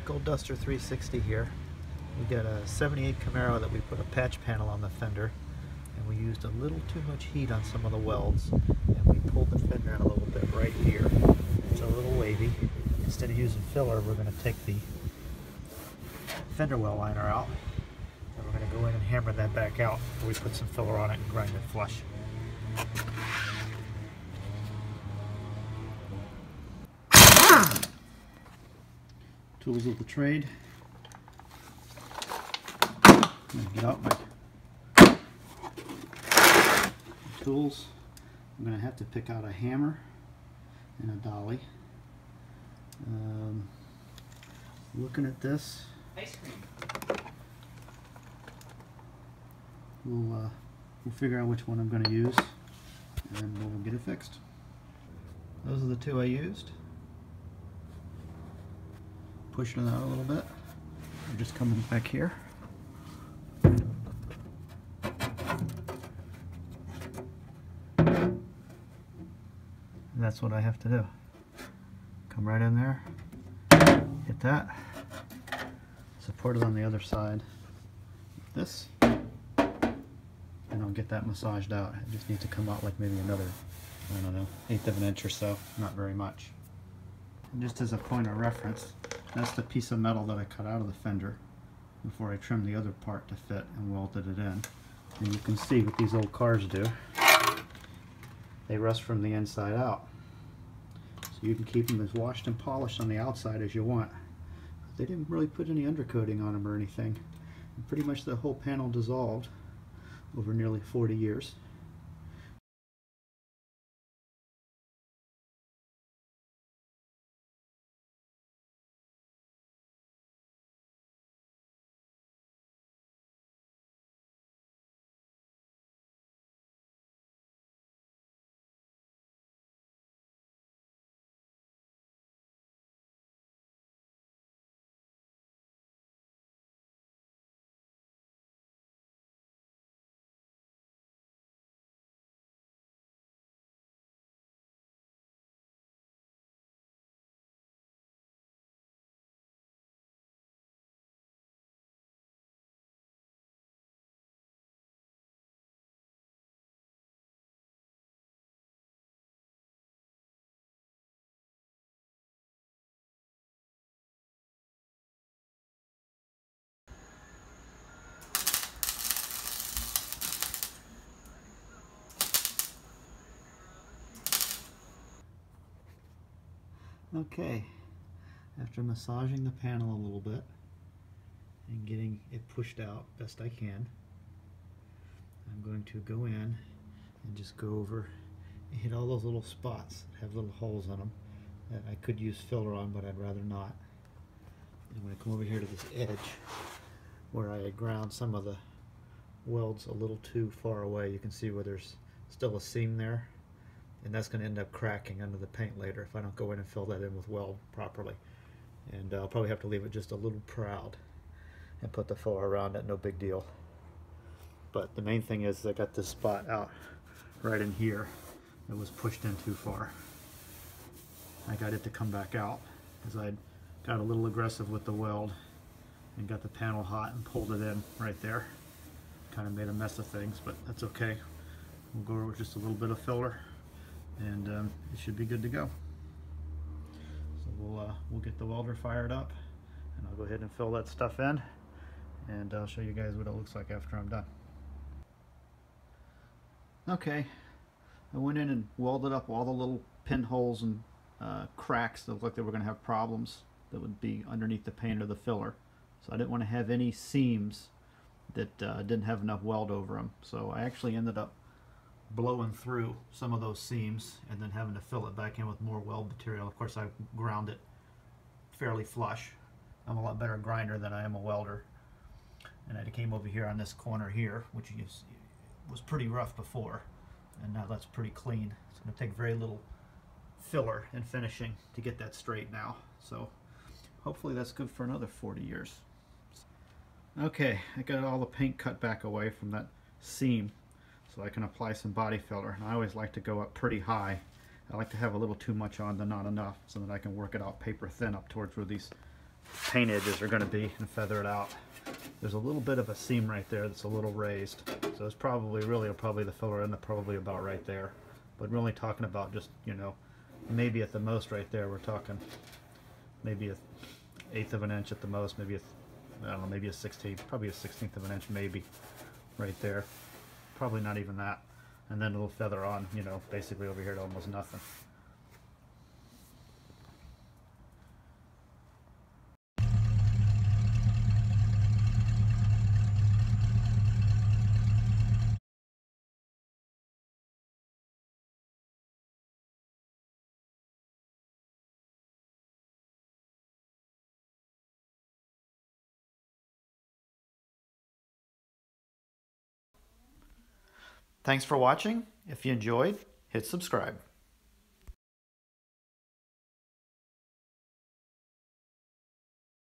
Gold Duster 360 here. We got a 78 Camaro that we put a patch panel on the fender, and we used a little too much heat on some of the welds, and we pulled the fender in a little bit right here. It's a little wavy. Instead of using filler, we're going to take the fender well liner out, and we're going to go in and hammer that back out before we put some filler on it and grind it flush. Tools of the trade. Get out my tools. I'm going to have to pick out a hammer and a dolly. Looking at this, Ice cream. we'll figure out which one I'm going to use, and we'll get it fixed. Those are the two I used. Pushing it out a little bit. I'm just coming back here. And that's what I have to do. Come right in there, hit that, support it on the other side with this, and I'll get that massaged out. It just needs to come out like maybe another, I don't know, 1/8 of an inch or so, not very much. And just as a point of reference, that's the piece of metal that I cut out of the fender before I trimmed the other part to fit and welded it in. And you can see what these old cars do. They rust from the inside out. So you can keep them as washed and polished on the outside as you want. They didn't really put any undercoating on them or anything. And pretty much the whole panel dissolved over nearly 40 years. Okay, after massaging the panel a little bit and getting it pushed out best I can, I'm going to go in and just go over and hit all those little spots that have little holes in them that I could use filler on, but I'd rather not. I'm going to come over here to this edge where I had ground some of the welds a little too far away. You can see where there's still a seam there, and that's going to end up cracking under the paint later if I don't go in and fill that in with weld properly. And I'll probably have to leave it just a little proud and put the filler around it, no big deal. But the main thing is I got this spot out right in here that was pushed in too far. I got it to come back out because I got a little aggressive with the weld and got the panel hot and pulled it in right there. Kind of made a mess of things, but that's okay. We'll go over with just a little bit of filler, and it should be good to go. So we'll get the welder fired up, and I'll go ahead and fill that stuff in, and I'll show you guys what it looks like after I'm done. Okay, I went in and welded up all the little pinholes and cracks that looked like they were going to have problems that would be underneath the paint or the filler. So I didn't want to have any seams that didn't have enough weld over them. So I actually ended up blowing through some of those seams and then having to fill it back in with more weld material. Of course, I ground it fairly flush. I'm a lot better grinder than I am a welder. And I came over here on this corner here, which was pretty rough before, And now that's pretty clean. It's going to take very little filler and finishing to get that straight now. So hopefully that's good for another 40 years. Okay, I got all the paint cut back away from that seam so I can apply some body filler. And I always like to go up pretty high. I like to have a little too much on than not enough so that I can work it out paper thin up towards where these paint edges are going to be and feather it out. There's a little bit of a seam right there that's a little raised, so it's probably the filler end up probably about right there. But we're only talking about just, you know, maybe at the most right there. We're talking maybe an eighth of an inch at the most, maybe I don't know, maybe a 16th, probably a 16th of an inch maybe right there. Probably not even that. And then it'll feather on, you know, basically over here to almost nothing. Thanks for watching. If you enjoyed, hit subscribe.